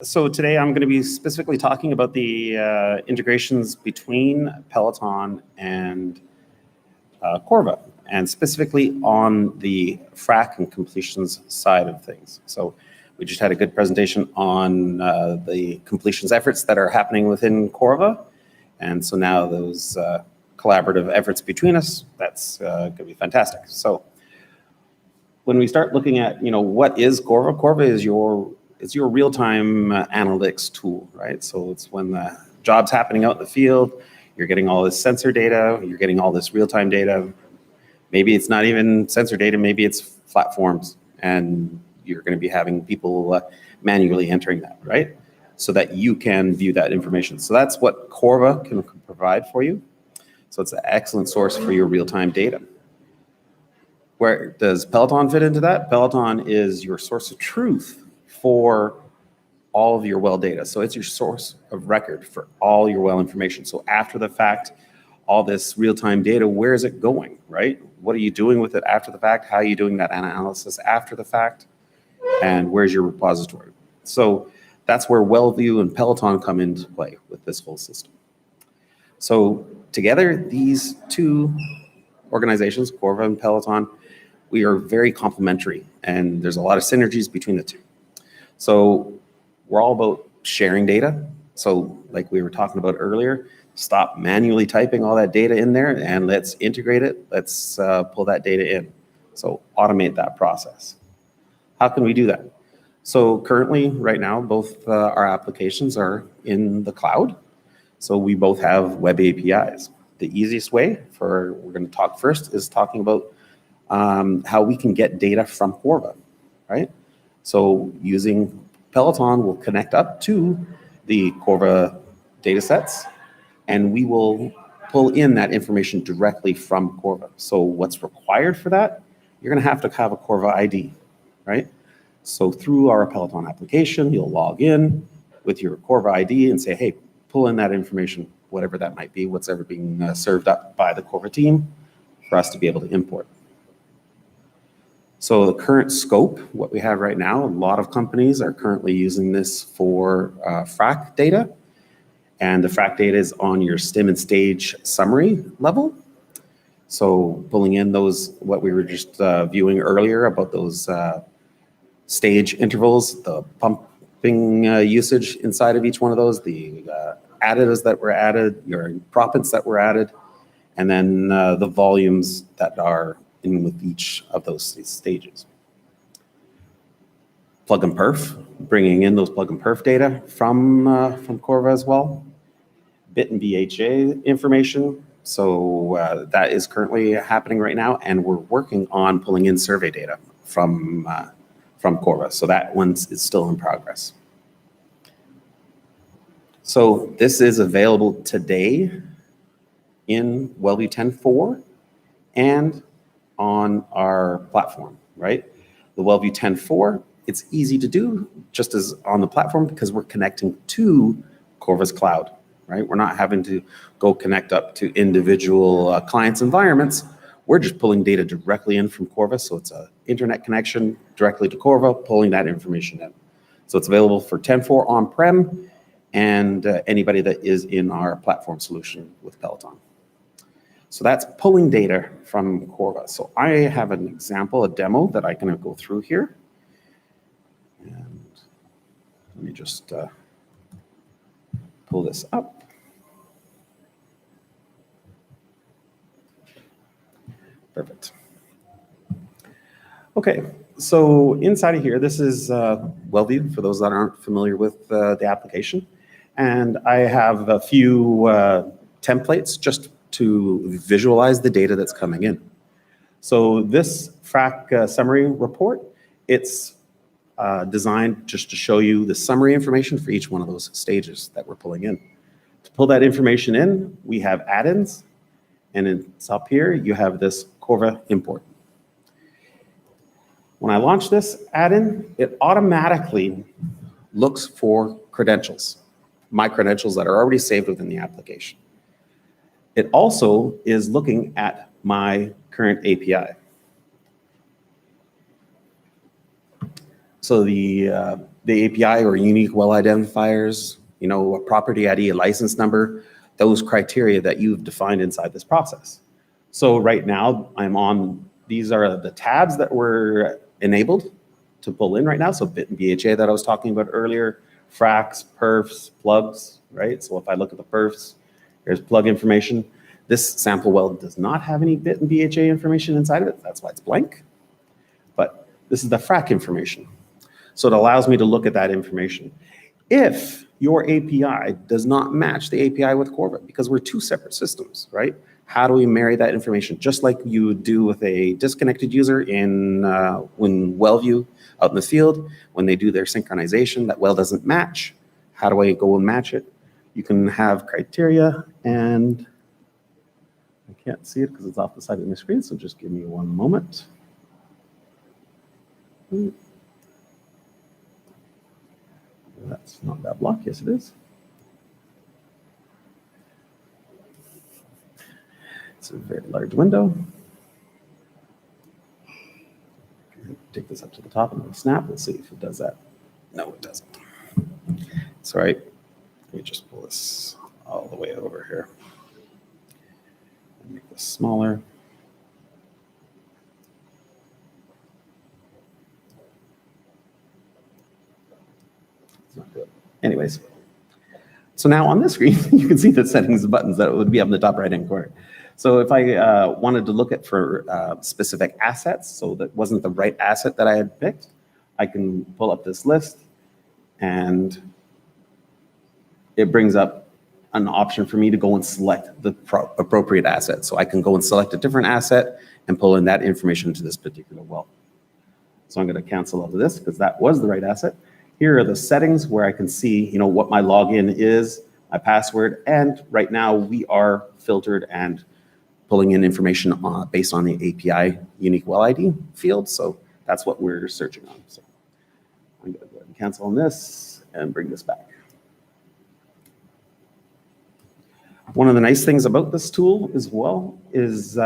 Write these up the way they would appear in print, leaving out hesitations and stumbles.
So today I'm going to be specifically talking about the integrations between Peloton and Corva, and specifically on the frac and completions side of things. So we just had a good presentation on the completions efforts that are happening within Corva, and so now those collaborative efforts between us, that's going to be fantastic. So when we start looking at, what is Corva? Corva is it's your real-time analytics tool, right? So it's when the job's happening out in the field, you're getting all this sensor data, you're getting all this real-time data. Maybe it's not even sensor data, maybe it's flat forms, and you're going to be having people manually entering that, right? So that you can view that information. So that's what Corva can provide for you. So it's an excellent source for your real-time data. Where does Peloton fit into that? Peloton is your source of truth for all of your well data. So it's your source of record for all your well information. So after the fact, all this real-time data, where is it going, right? What are you doing with it after the fact? How are you doing that analysis after the fact? And where's your repository? So that's where WellView and Peloton come into play with this whole system. So together, these two organizations, Corva and Peloton, we are very complementary, and there's a lot of synergies between the two. So we're all about sharing data. So like we were talking about earlier, stop manually typing all that data in there and let's integrate it. Let's pull that data in. So automate that process. How can we do that? So currently, right now, both our applications are in the cloud. So we both have web APIs. The easiest way we're going to talk first is talking about how we can get data from Corva, right? So using Peloton, we'll connect up to the Corva data sets, and we will pull in that information directly from Corva. So what's required for that? You're going to have a Corva ID, right? So through our Peloton application, you'll log in with your Corva ID and say, hey, pull in that information, whatever that might be, what's ever being served up by the Corva team for us to be able to import. So the current scope, what we have right now, a lot of companies are currently using this for frac data. And the frac data is on your stim and stage summary level. So pulling in those, what we were just viewing earlier about those stage intervals, the pumping usage inside of each one of those, the additives that were added, your proppants that were added, and then the volumes that are in with each of those stages. Plug and perf, bringing in those plug and perf data from Corva as well. Bit and BHA information. So that is currently happening right now, and we're working on pulling in survey data from Corva. So that one is still in progress. So this is available today in WellView 10.4 and on our platform, right? The WellView 10.4, it's easy to do just as on the platform because we're connecting to Corva's cloud, right? We're not having to go connect up to individual clients' environments. We're just pulling data directly in from Corva. So it's an internet connection directly to Corva, pulling that information in. So it's available for 10.4 on-prem and anybody that is in our platform solution with Peloton. So that's pulling data from Corva. So I have an example, a demo that I can go through here. And let me just pull this up. Perfect. Okay, so inside of here, this is WellView, for those that aren't familiar with the application. And I have a few templates just to visualize the data that's coming in. So this frac summary report, it's designed just to show you the summary information for each one of those stages that we're pulling in. To pull that information in, we have add-ins, and it's up here, you have this Corva import. When I launch this add-in, it automatically looks for credentials, my credentials that are already saved within the application. It also is looking at my current API. So the the API or unique well identifiers, a property ID, a license number, those criteria that you've defined inside this process. So right now I'm on, these are the tabs that were enabled to pull in right now. So bit and BHA that I was talking about earlier, fracs, perfs, plugs, right? So if I look at the perfs, there's plug information. This sample well does not have any bit and BHA information inside of it. That's why it's blank. But this is the frac information. So it allows me to look at that information. If your API does not match the API with Corva, because we're two separate systems, right? How do we marry that information? Just like you would do with a disconnected user in when WellView out in the field, when they do their synchronization, that well doesn't match. How do I go and match it? You can have criteria, and I can't see it because it's off the side of my screen, so just give me one moment. That's not that block. Yes, it is. It's a very large window. Take this up to the top and then snap. Let's see if it does that. No, it doesn't. It's all right. Let me just pull this all the way over here. Make this smaller. It's not good. Anyways, so now on this screen, you can see the settings buttons that would be up in the top right-hand corner. So if I wanted to look at for specific assets, so that wasn't the right asset that I had picked, I can pull up this list, and it brings up an option for me to go and select the appropriate asset. So I can go and select a different asset and pull in that information to this particular well. So I'm going to cancel out of this because that was the right asset. Here are the settings where I can see, what my login is, my password, and right now we are filtered and pulling in information based on the API unique well ID field. So that's what we're searching on. So I'm going to go ahead and cancel on this and bring this back. One of the nice things about this tool as well is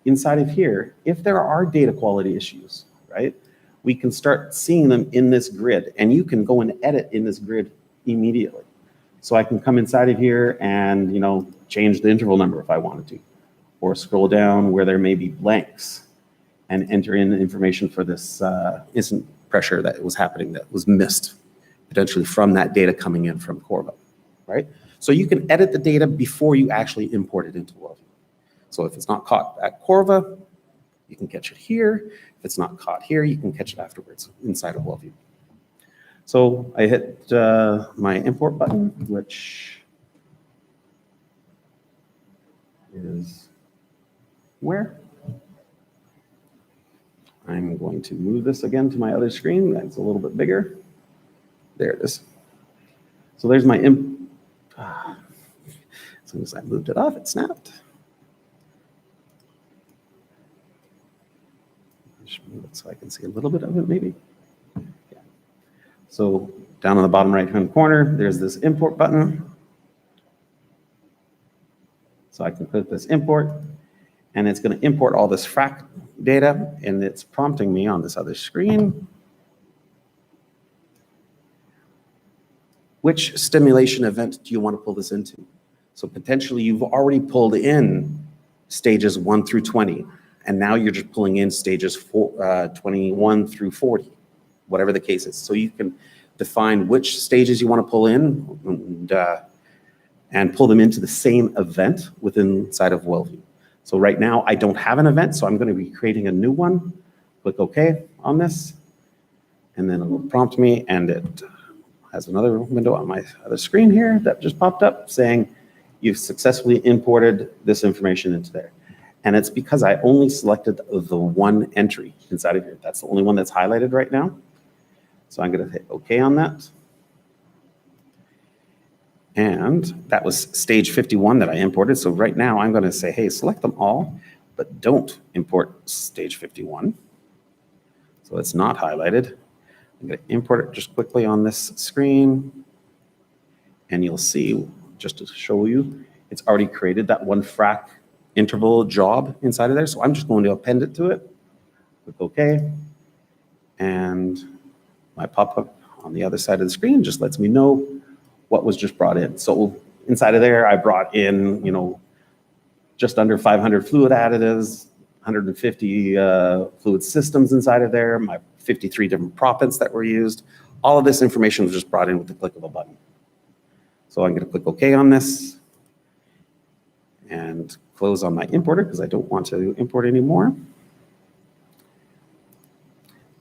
inside of here, if there are data quality issues, right, we can start seeing them in this grid, and you can go and edit in this grid immediately. So I can come inside of here and, change the interval number if I wanted to, or scroll down where there may be blanks and enter in the information for this instant pressure that was happening that was missed potentially from that data coming in from Corva, right? So you can edit the data before you actually import it into WellView. So if it's not caught at Corva, you can catch it here. If it's not caught here, you can catch it afterwards inside of WellView. So I hit my import button, which is where? I'm going to move this again to my other screen. That's a little bit bigger. There it is. So there's my as soon as I moved it off, it snapped. Just move it so I can see a little bit of it, maybe. Yeah. So down on the bottom right-hand corner, there's this import button. So I can click this import, and it's going to import all this frac data, and it's prompting me on this other screen. Which stimulation event do you want to pull this into? So potentially you've already pulled in stages 1 through 20, and now you're just pulling in stages 21 through 40, whatever the case is. So you can define which stages you want to pull in and pull them into the same event within inside of WellView. So right now I don't have an event, so I'm going to be creating a new one. Click OK on this, and then it will prompt me, and it has another window on my other screen here that just popped up saying you've successfully imported this information into there. And it's because I only selected the one entry inside of here. That's the only one that's highlighted right now. So I'm going to hit OK on that. And that was stage 51 that I imported. So right now I'm going to say, hey, select them all, but don't import stage 51. So it's not highlighted. I'm going to import it just quickly on this screen. And you'll see, just to show you, it's already created that one frac interval job inside of there. So I'm just going to append it to it. Click OK. And my pop-up on the other side of the screen just lets me know what was just brought in. So inside of there, I brought in, just under 500 fluid additives, 150 fluid systems inside of there, my 53 different proppants that were used. All of this information was just brought in with the click of a button. So I'm going to click OK on this and close on my importer because I don't want to import anymore.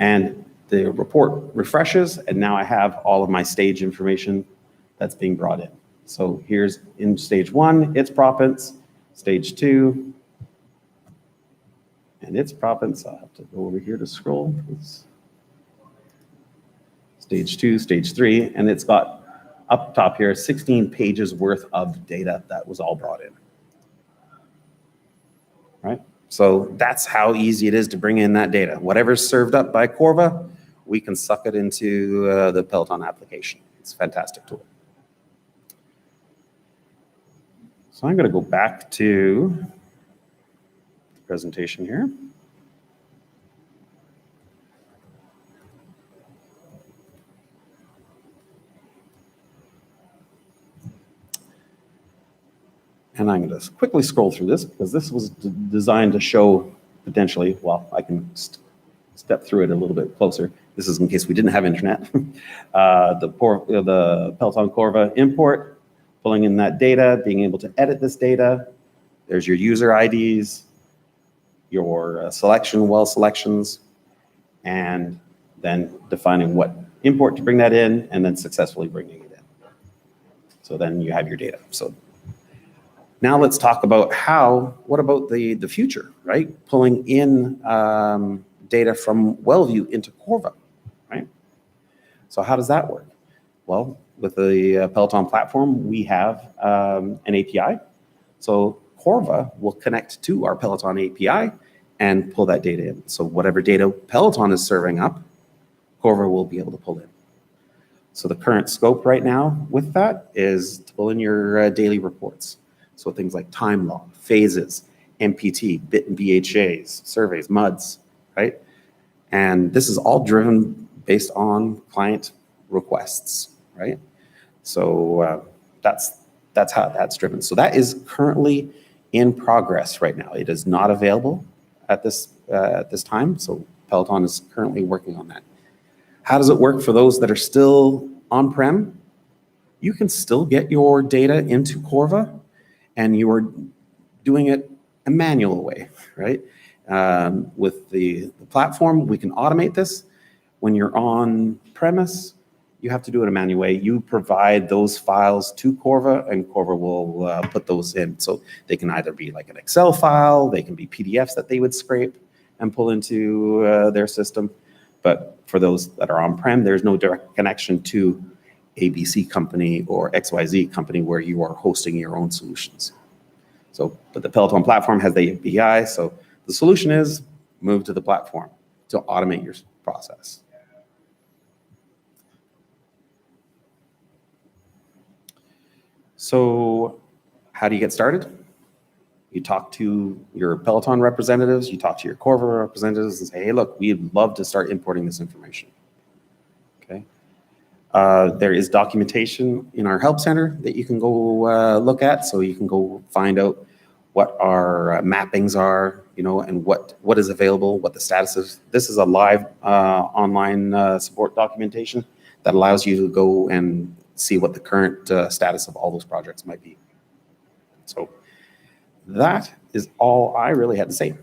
And the report refreshes, and now I have all of my stage information that's being brought in. So here's in stage 1, its proppants, stage 2, and its proppants. I'll have to go over here to scroll. It's stage 2, stage 3, and it's got up top here 16 pages worth of data that was all brought in. Right? So that's how easy it is to bring in that data. Whatever's served up by Corva, we can suck it into the Peloton application. It's a fantastic tool. So I'm going to go back to the presentation here. And I'm going to quickly scroll through this because this was designed to show potentially, well, I can step through it a little bit closer. This is in case we didn't have internet. The Peloton Corva import, pulling in that data, being able to edit this data. There's your user IDs, your selection, well selections, and then defining what import to bring that in and then successfully bringing it in. So then you have your data. So now let's talk about what about the future, right? Pulling in data from WellView into Corva, right? So how does that work? Well, with the Peloton platform, we have an API. So Corva will connect to our Peloton API and pull that data in. So whatever data Peloton is serving up, Corva will be able to pull in. So the current scope right now with that is to pull in your daily reports. So things like time log, phases, MPT, bit and BHAs, surveys, MUDs, right? And this is all driven based on client requests, right? So that's how that's driven. So that is currently in progress right now. It is not available at this time. So Peloton is currently working on that. How does it work for those that are still on-prem? You can still get your data into Corva, and you are doing it a manual way, right? With the platform, we can automate this. When you're on premise, you have to do it a manual way. You provide those files to Corva, and Corva will put those in. So they can either be like an Excel file, they can be PDFs that they would scrape and pull into their system. But for those that are on-prem, there's no direct connection to ABC company or XYZ company where you are hosting your own solutions. So, but the Peloton platform has the API. So the solution is move to the platform to automate your process. So how do you get started? You talk to your Peloton representatives, you talk to your Corva representatives and say, hey, look, we'd love to start importing this information. Okay. There is documentation in our help center that you can go look at. So you can go find out what our mappings are, and what is available, what the status is. This is a live online support documentation that allows you to go and see what the current status of all those projects might be. So that is all I really had to say.